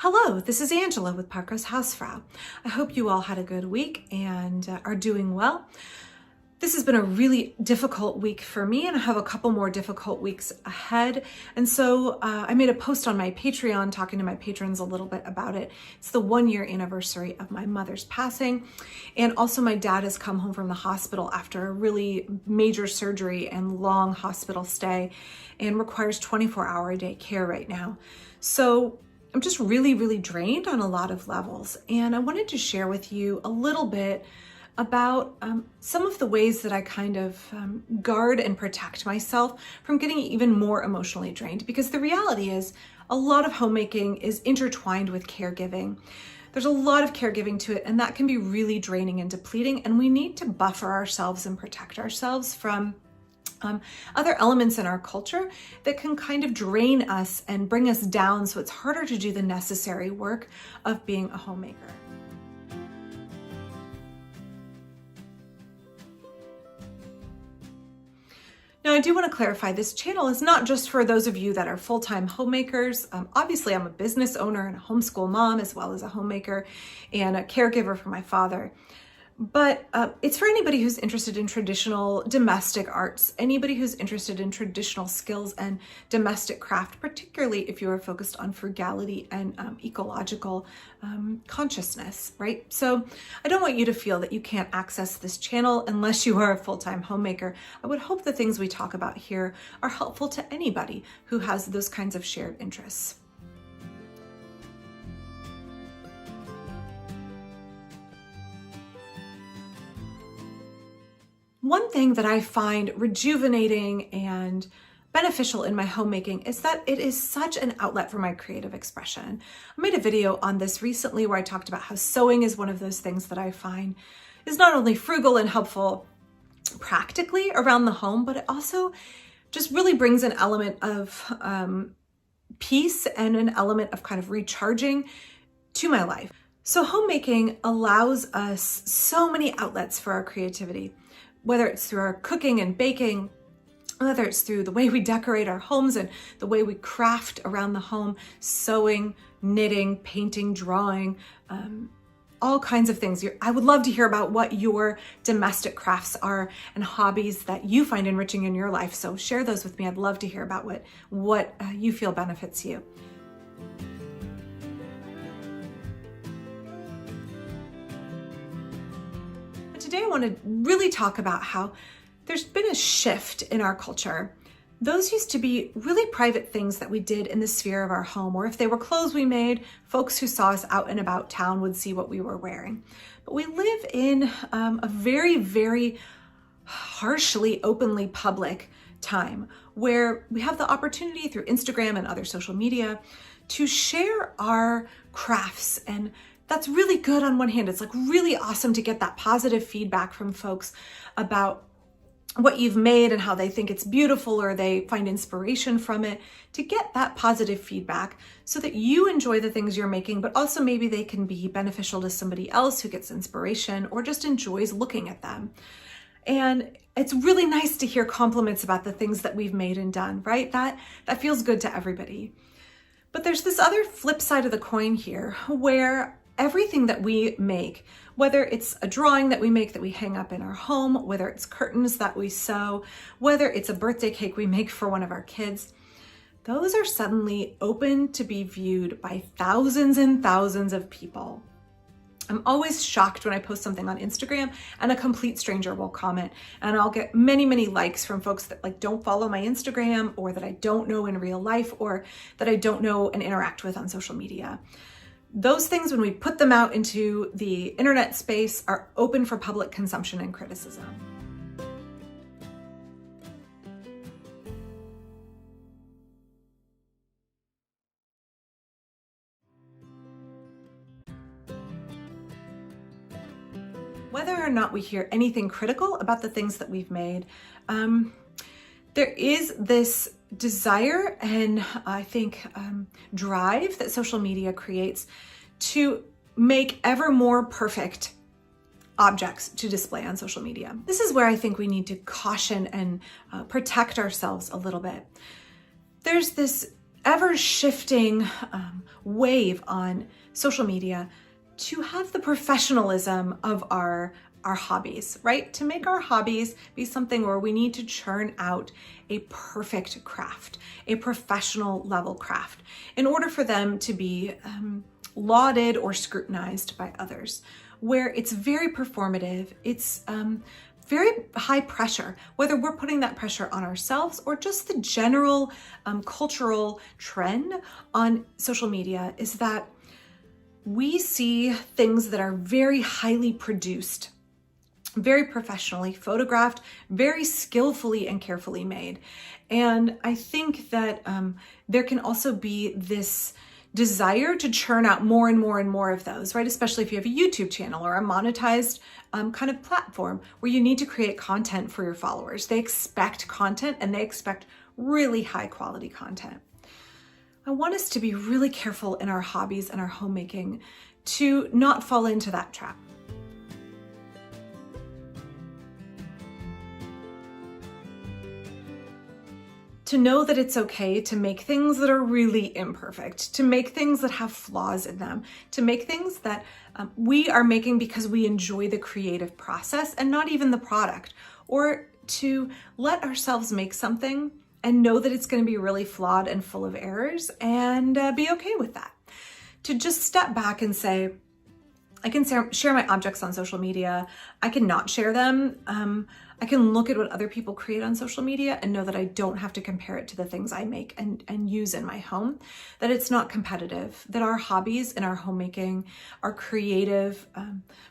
Hello, this is Angela with Parker's Hausfrau. I hope you all had a good week and are doing well. This has been a really difficult week for me, and I have a couple more difficult weeks ahead. And so I made a post on my Patreon talking to my patrons a little bit about it. It's the 1-year anniversary of my mother's passing. And also my dad has come home from the hospital after a really major surgery and long hospital stay and requires 24-hour-a-day care right now. So I'm just really drained on a lot of levels. And I wanted to share with you a little bit about some of the ways that I kind of guard and protect myself from getting even more emotionally drained. Because the reality is a lot of homemaking is intertwined with caregiving. There's a lot of caregiving to it, and that can be really draining and depleting. And we need to buffer ourselves and protect ourselves from other elements in our culture that can kind of drain us and bring us down, so it's harder to do the necessary work of being a homemaker. Now, I do want to clarify, this channel is not just for those of you that are full-time homemakers. Obviously, I'm a business owner and a homeschool mom, as well as a homemaker and a caregiver for my father. But it's for anybody who's interested in traditional domestic arts, anybody who's interested in traditional skills and domestic craft, particularly if you are focused on frugality and ecological consciousness, right? So I don't want you to feel that you can't access this channel unless you are a full-time homemaker. I would hope the things we talk about here are helpful to anybody who has those kinds of shared interests. One thing that I find rejuvenating and beneficial in my homemaking is that it is such an outlet for my creative expression. I made a video on this recently where I talked about how sewing is one of those things that I find is not only frugal and helpful practically around the home, but it also just really brings an element of peace and an element of kind of recharging to my life. So homemaking allows us so many outlets for our creativity, whether it's through our cooking and baking, whether it's through the way we decorate our homes and the way we craft around the home, sewing, knitting, painting, drawing, all kinds of things. I would love to hear about what your domestic crafts are and hobbies that you find enriching in your life. So share those with me. I'd love to hear about what you feel benefits you. Today I want to really talk about how there's been a shift in our culture. Those used to be really private things that we did in the sphere of our home, or if they were clothes we made, folks who saw us out and about town would see what we were wearing. But we live in a very harshly, openly public time where we have the opportunity through Instagram and other social media to share our crafts, and that's really good on one hand. It's like really awesome to get that positive feedback from folks about what you've made and how they think it's beautiful or they find inspiration from it, to get that positive feedback so that you enjoy the things you're making, but also maybe they can be beneficial to somebody else who gets inspiration or just enjoys looking at them. And it's really nice to hear compliments about the things that we've made and done, right? That feels good to everybody. But there's this other flip side of the coin here where everything that we make, whether it's a drawing that we make that we hang up in our home, whether it's curtains that we sew, whether it's a birthday cake we make for one of our kids, those are suddenly open to be viewed by thousands and thousands of people. I'm always shocked when I post something on Instagram and a complete stranger will comment, and I'll get many likes from folks that don't follow my Instagram, or that I don't know in real life, or that I don't know and interact with on social media. Those things, when we put them out into the internet space, are open for public consumption and criticism. Whether or not we hear anything critical about the things that we've made, there is this desire and I think drive that social media creates to make ever more perfect objects to display on social media. This is where I think we need to caution and protect ourselves a little bit. There's this ever shifting wave on social media to have the professionalism of our hobbies, right? To make our hobbies be something where we need to churn out a perfect craft, a professional level craft, in order for them to be lauded or scrutinized by others, where it's very performative, it's very high pressure, whether we're putting that pressure on ourselves or just the general cultural trend on social media is that we see things that are very highly produced, very professionally photographed, very skillfully and carefully made. And I think that there can also be this desire to churn out more and more and more of those, right? Especially if you have a YouTube channel or a monetized kind of platform where you need to create content for your followers. They expect content and they expect really high quality content. I want us to be really careful in our hobbies and our homemaking to not fall into that trap. To know that it's okay to make things that are really imperfect, to make things that have flaws in them, to make things that we are making because we enjoy the creative process and not even the product, or to let ourselves make something and know that it's going to be really flawed and full of errors and be okay with that. To just step back and say, I can share my objects on social media. I can not share them. I can look at what other people create on social media and know that I don't have to compare it to the things I make and use in my home, that it's not competitive, that our hobbies in our homemaking, our creative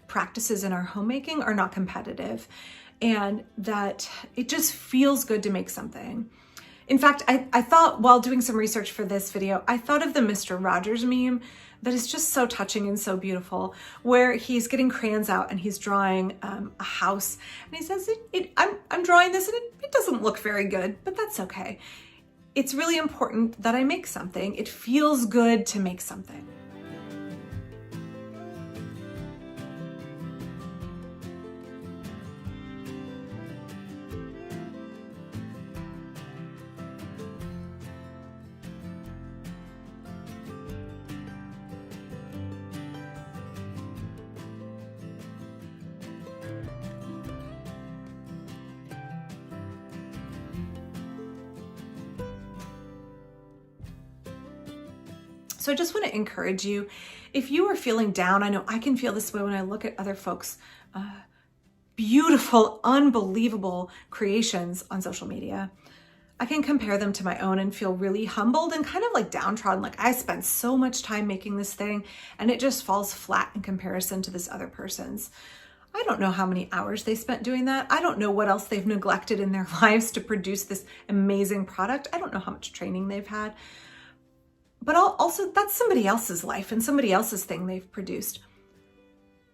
practices in our homemaking are not competitive, and that it just feels good to make something. In fact, I thought while doing some research for this video, I thought of the Mr. Rogers meme that is just so touching and so beautiful, where he's getting crayons out and he's drawing a house. And he says, I'm drawing this and it doesn't look very good, but that's okay. It's really important that I make something. It feels good to make something. So I just want to encourage you, if you are feeling down, I know I can feel this way when I look at other folks' beautiful, unbelievable creations on social media. I can compare them to my own and feel really humbled and kind of like downtrodden. Like, I spent so much time making this thing and it just falls flat in comparison to this other person's. I don't know how many hours they spent doing that. I don't know what else they've neglected in their lives to produce this amazing product. I don't know how much training they've had. But also, that's somebody else's life and somebody else's thing they've produced.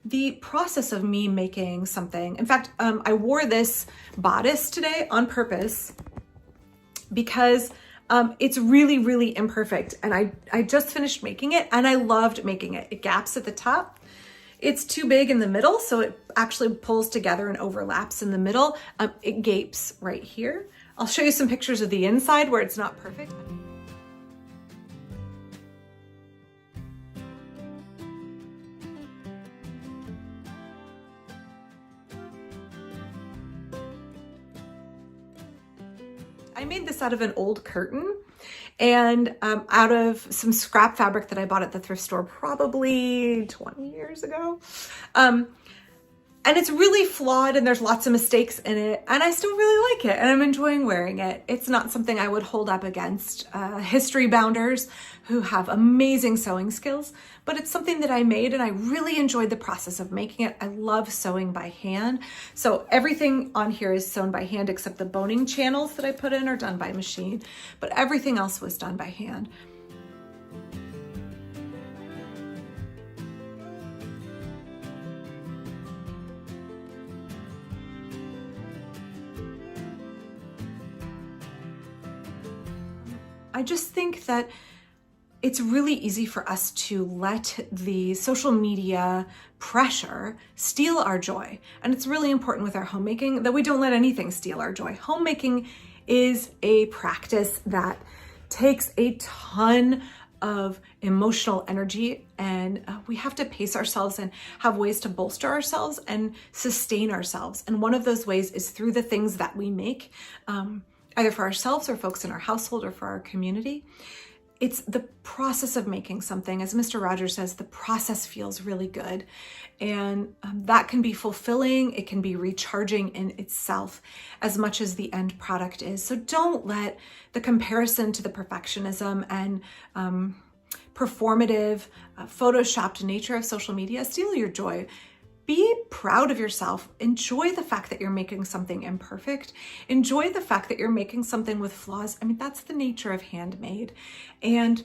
The process of me making something, in fact, I wore this bodice today on purpose because it's really, really imperfect. And I just finished making it and I loved making it. It gaps at the top. It's too big in the middle, so it actually pulls together and overlaps in the middle. It gapes right here. I'll show you some pictures of the inside where it's not perfect. I made this out of an old curtain and out of some scrap fabric that I bought at the thrift store probably 20 years ago. And it's really flawed and there's lots of mistakes in it, and I still really like it and I'm enjoying wearing it. It's not something I would hold up against history bounders who have amazing sewing skills, but it's something that I made and I really enjoyed the process of making it. I love sewing by hand. So everything on here is sewn by hand except the boning channels that I put in are done by machine, but everything else was done by hand. I just think that it's really easy for us to let the social media pressure steal our joy. And it's really important with our homemaking that we don't let anything steal our joy. Homemaking is a practice that takes a ton of emotional energy, and we have to pace ourselves and have ways to bolster ourselves and sustain ourselves. And one of those ways is through the things that we make, either for ourselves or folks in our household or for our community. It's the process of making something. As Mr. Rogers says, the process feels really good. And that can be fulfilling. It can be recharging in itself as much as the end product is. So don't let the comparison to the perfectionism and performative, photoshopped nature of social media steal your joy. Be proud of yourself. Enjoy the fact that you're making something imperfect. Enjoy the fact that you're making something with flaws. I mean, that's the nature of handmade. And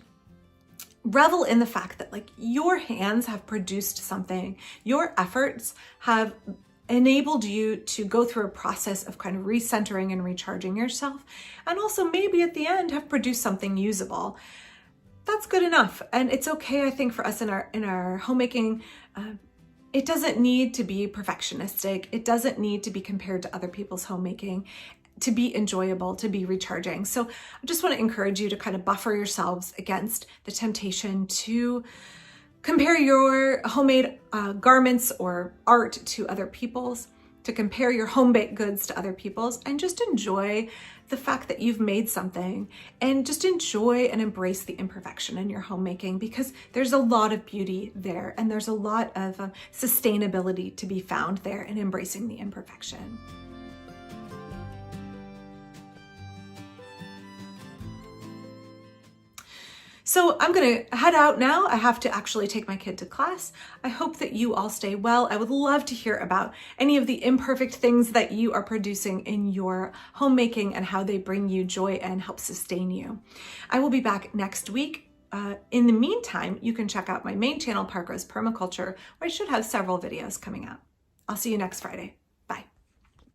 revel in the fact that like your hands have produced something. Your efforts have enabled you to go through a process of kind of recentering and recharging yourself. And also maybe at the end have produced something usable. That's good enough. And it's okay, I think, for us in our homemaking. It doesn't need to be perfectionistic. It doesn't need to be compared to other people's homemaking to be enjoyable, to be recharging. So I just want to encourage you to kind of buffer yourselves against the temptation to compare your homemade garments or art to other people's, to compare your home-baked goods to other people's, and just enjoy the fact that you've made something, and just enjoy and embrace the imperfection in your homemaking, because there's a lot of beauty there and there's a lot of sustainability to be found there in embracing the imperfection. So I'm gonna head out now. I have to actually take my kid to class. I hope that you all stay well. I would love to hear about any of the imperfect things that you are producing in your homemaking and how they bring you joy and help sustain you. I will be back next week. In the meantime, you can check out my main channel, Park Rose Permaculture, where I should have several videos coming out. I'll see you next Friday.